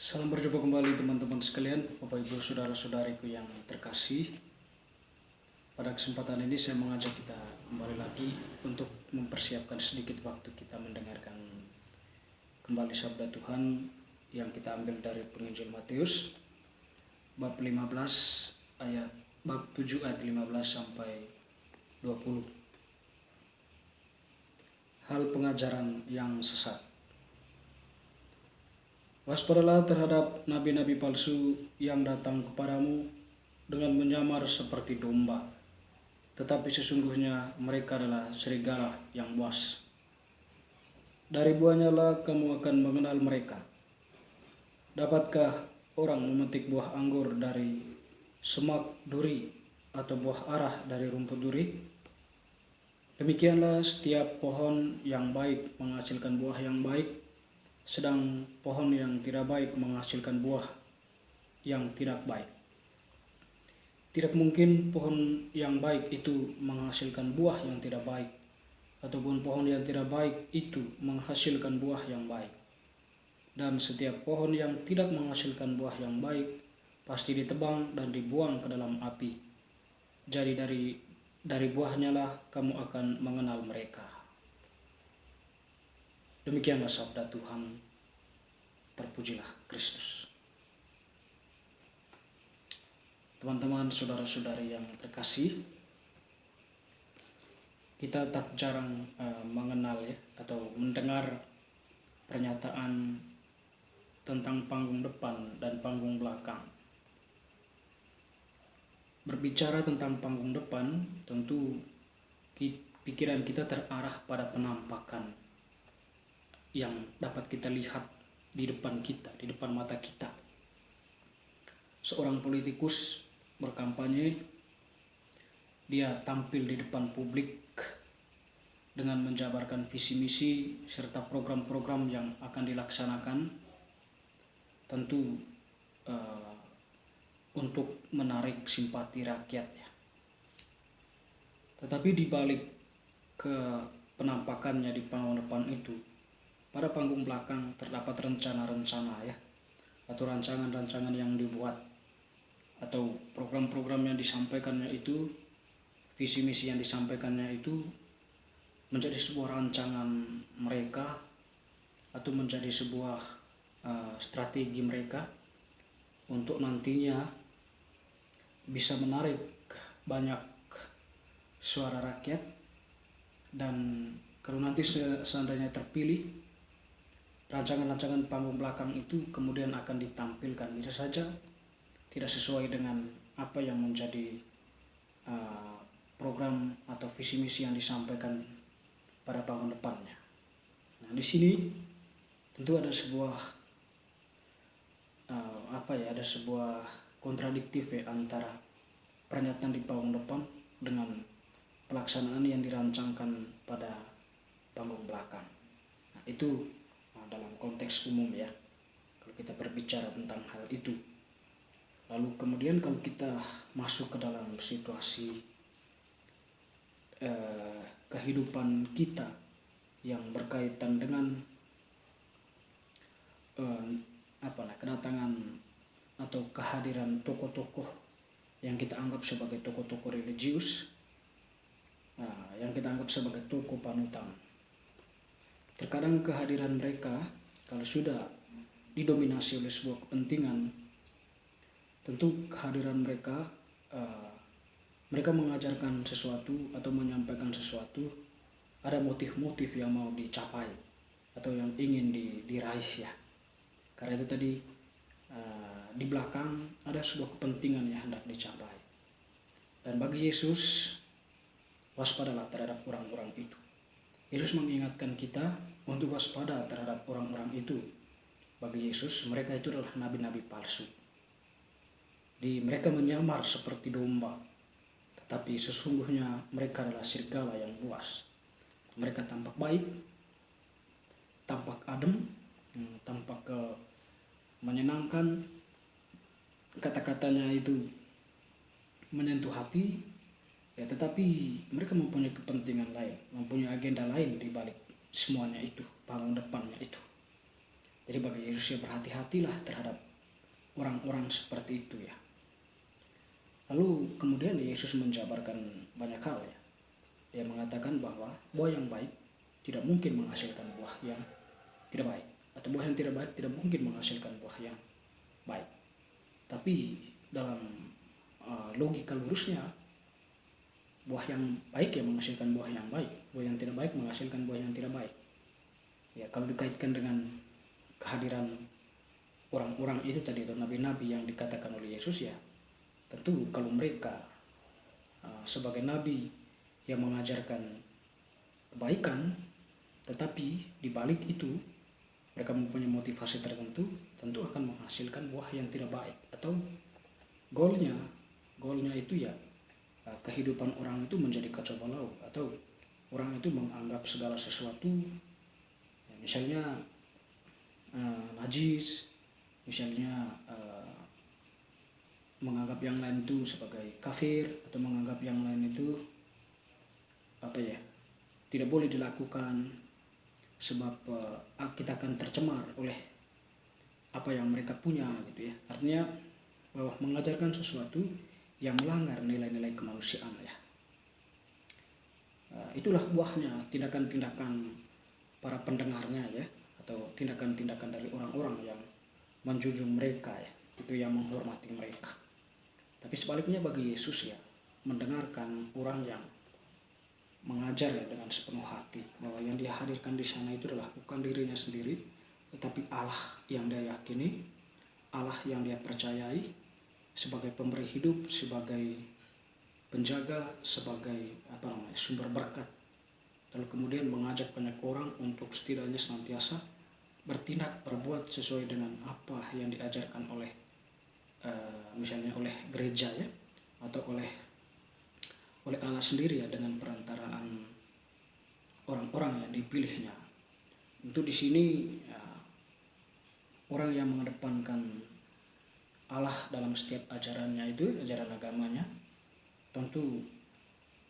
Salam berjumpa kembali teman-teman sekalian, Bapak Ibu Saudara-saudariku yang terkasih. Pada kesempatan ini saya mengajak kita kembali lagi untuk mempersiapkan sedikit waktu kita mendengarkan kembali sabda Tuhan yang kita ambil dari Penginjil Matius bab 7 ayat 15 sampai 20. Hal pengajaran yang sesat. Waspadalah terhadap nabi-nabi palsu yang datang kepadamu dengan menyamar seperti domba, tetapi sesungguhnya mereka adalah serigala yang buas. Dari buahnya lah kamu akan mengenal mereka. Dapatkah orang memetik buah anggur dari semak duri atau buah arah dari rumput duri? Demikianlah setiap pohon yang baik menghasilkan buah yang baik, sedang pohon yang tidak baik menghasilkan buah yang tidak baik. Tidak mungkin pohon yang baik itu menghasilkan buah yang tidak baik, ataupun pohon yang tidak baik itu menghasilkan buah yang baik. Dan setiap pohon yang tidak menghasilkan buah yang baik pasti ditebang dan dibuang ke dalam api. Jadi dari buahnya lah kamu akan mengenal mereka. Demikianlah sabda Tuhan. Terpujilah Kristus. Teman-teman, saudara-saudari yang terkasih, kita tak jarang mengenal atau mendengar pernyataan tentang panggung depan dan panggung belakang. Berbicara tentang panggung depan, tentu pikiran kita terarah pada penampakan yang dapat kita lihat di depan kita, di depan mata kita. Seorang politikus berkampanye, dia tampil di depan publik dengan menjabarkan visi misi serta program-program yang akan dilaksanakan, tentu untuk menarik simpati rakyat ya. Tetapi di balik ke penampakannya di panggung depan itu, pada panggung belakang terdapat rencana-rencana ya, atau rancangan-rancangan yang dibuat, atau program-program yang disampaikannya itu, visi misi yang disampaikannya itu menjadi sebuah rancangan mereka, atau menjadi sebuah strategi mereka untuk nantinya bisa menarik banyak suara rakyat. Dan kalau nanti seandainya terpilih, rancangan-rancangan panggung belakang itu kemudian akan ditampilkan, bisa saja tidak sesuai dengan apa yang menjadi program atau visi misi yang disampaikan pada panggung depannya. Nah, di sini tentu ada sebuah ada sebuah kontradiktif ya, antara pernyataan di panggung depan dengan pelaksanaan yang dirancangkan pada panggung belakang. Nah, itu dalam konteks umum ya, kalau kita berbicara tentang hal itu. Lalu kemudian kalau kita masuk ke dalam situasi kehidupan kita yang berkaitan dengan kedatangan atau kehadiran tokoh-tokoh yang kita anggap sebagai tokoh-tokoh religius, yang kita anggap sebagai tokoh panutan. Terkadang kehadiran mereka kalau sudah didominasi oleh sebuah kepentingan, tentu kehadiran mereka mengajarkan sesuatu atau menyampaikan sesuatu, ada motif-motif yang mau dicapai atau yang ingin diraih ya. Karena itu tadi di belakang ada sebuah kepentingan yang hendak dicapai. Dan bagi Yesus, waspadalah terhadap orang-orang itu. Yesus mengingatkan kita untuk waspada terhadap orang-orang itu. Bagi Yesus, mereka itu adalah nabi-nabi palsu. Mereka menyamar seperti domba, tetapi sesungguhnya mereka adalah serigala yang buas. Mereka tampak baik, tampak adem, tampak menyenangkan, kata-katanya itu menyentuh hati ya, tetapi mereka mempunyai kepentingan lain, mempunyai agenda lain di balik semuanya itu, panggung depannya itu. Jadi bagi Yesus ya berhati-hatilah terhadap orang-orang seperti itu ya. Lalu kemudian Yesus menjabarkan banyak hal ya. Dia mengatakan bahwa buah yang baik tidak mungkin menghasilkan buah yang tidak baik, atau buah yang tidak baik tidak mungkin menghasilkan buah yang baik. Tapi dalam logika lurusnya, buah yang baik ya menghasilkan buah yang baik, buah yang tidak baik menghasilkan buah yang tidak baik. Ya kalau dikaitkan dengan kehadiran orang-orang itu tadi, atau nabi-nabi yang dikatakan oleh Yesus ya, tentu kalau mereka sebagai nabi yang mengajarkan kebaikan, tetapi di balik itu mereka mempunyai motivasi tertentu, tentu akan menghasilkan buah yang tidak baik, atau goalnya itu ya kehidupan orang itu menjadi kacau balau, atau orang itu menganggap segala sesuatu ya, misalnya najis, misalnya menganggap yang lain itu sebagai kafir, atau menganggap yang lain itu tidak boleh dilakukan sebab kita akan tercemar oleh apa yang mereka punya gitu ya. Artinya bahwa mengajarkan sesuatu yang melanggar nilai-nilai kemanusiaan ya. Itulah buahnya tindakan-tindakan para pendengarnya ya, atau tindakan-tindakan dari orang-orang yang menjunjung mereka ya, itu yang menghormati mereka. Tapi sebaliknya bagi Yesus ya, mendengarkan orang yang mengajar ya dengan sepenuh hati, bahwa yang dia hadirkan di sana itu adalah bukan dirinya sendiri, tetapi Allah yang dia yakini, Allah yang dia percayai sebagai pemberi hidup, sebagai penjaga, sebagai sumber berkat. Lalu kemudian mengajak banyak orang untuk setidaknya senantiasa bertindak, berbuat sesuai dengan apa yang diajarkan oleh misalnya oleh gereja ya, atau oleh Allah sendiri ya, dengan perantaraan orang-orang yang dipilihnya. Itu di sini ya, orang yang mengedepankan Allah dalam setiap ajarannya itu, ajaran agamanya, tentu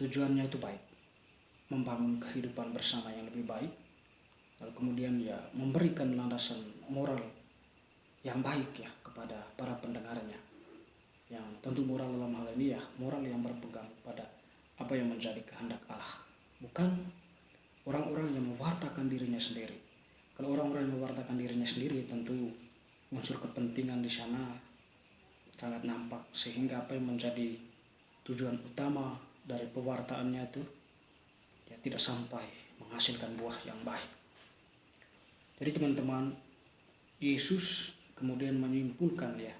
tujuannya itu baik, membangun kehidupan bersama yang lebih baik, lalu kemudian ya memberikan landasan moral yang baik ya kepada para pendengarnya, yang tentu moral dalam hal ini ya moral yang berpegang pada apa yang menjadi kehendak Allah, bukan orang-orang yang mewartakan dirinya sendiri. Kalau orang-orang yang mewartakan dirinya sendiri, tentu unsur kepentingan di sana sangat nampak, sehingga apa yang menjadi tujuan utama dari pewartaannya itu ya tidak sampai menghasilkan buah yang baik. Jadi teman-teman, Yesus kemudian menyimpulkan ya,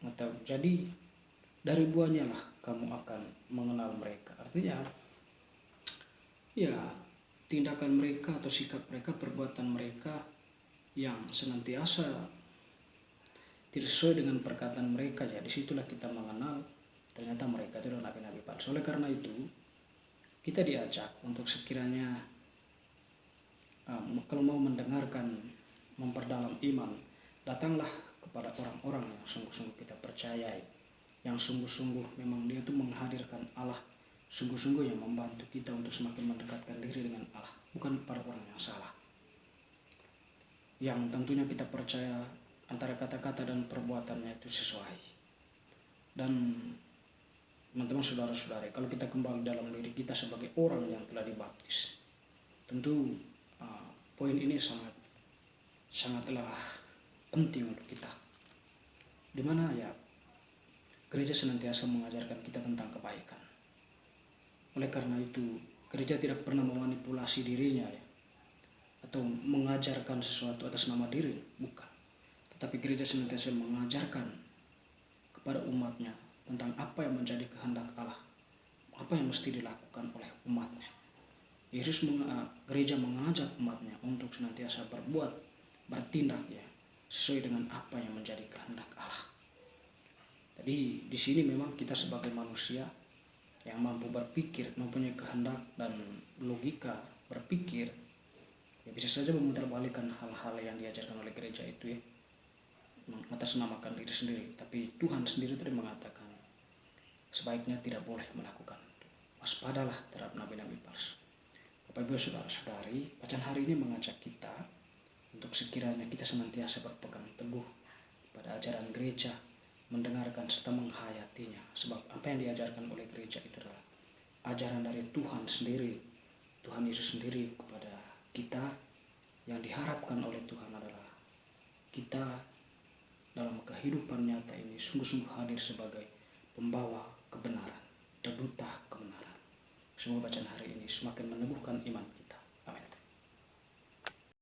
atau jadi dari buahnya lah kamu akan mengenal mereka. Artinya ya tindakan mereka atau sikap mereka, perbuatan mereka yang senantiasa tidak sesuai dengan perkataan mereka ya, disitulah kita mengenal ternyata mereka itu adalah nabi-nabi palsu. Oleh karena itu kita diajak untuk sekiranya kalau mau mendengarkan, memperdalam iman, datanglah kepada orang-orang yang sungguh-sungguh kita percayai, yang sungguh-sungguh memang dia itu menghadirkan Allah, sungguh-sungguh yang membantu kita untuk semakin mendekatkan diri dengan Allah, bukan para orang yang salah, yang tentunya kita percaya antara kata-kata dan perbuatannya itu sesuai. Dan teman-teman, saudara-saudari, kalau kita kembali dalam diri kita sebagai orang yang telah dibaptis, tentu poin ini sangatlah penting untuk kita, dimana ya gereja senantiasa mengajarkan kita tentang kebaikan. Oleh karena itu gereja tidak pernah memanipulasi dirinya ya, atau mengajarkan sesuatu atas nama diri, bukan. Tetapi gereja senantiasa mengajarkan kepada umatnya tentang apa yang menjadi kehendak Allah, apa yang mesti dilakukan oleh umatnya. Gereja mengajak umatnya untuk senantiasa berbuat, bertindak ya sesuai dengan apa yang menjadi kehendak Allah. Jadi di sini memang kita sebagai manusia yang mampu berpikir, mempunyai kehendak dan logika berpikir, ya bisa saja memutarbalikkan hal-hal yang diajarkan oleh gereja itu ya, mengatasnamakan diri sendiri. Tapi Tuhan sendiri tadi mengatakan sebaiknya tidak boleh melakukan itu. Waspadalah terhadap nabi-nabi palsu. Bapak Ibu saudara-saudari, bacaan hari ini mengajak kita untuk sekiranya kita senantiasa berpegang teguh pada ajaran gereja, mendengarkan serta menghayatinya. Sebab apa yang diajarkan oleh gereja itu adalah ajaran dari Tuhan sendiri, Tuhan Yesus sendiri kepada kita. Yang diharapkan oleh Tuhan adalah kita dalam kehidupan nyata ini sungguh-sungguh hadir sebagai pembawa kebenaran, duta kebenaran. Semoga bacaan hari ini semakin meneguhkan iman kita.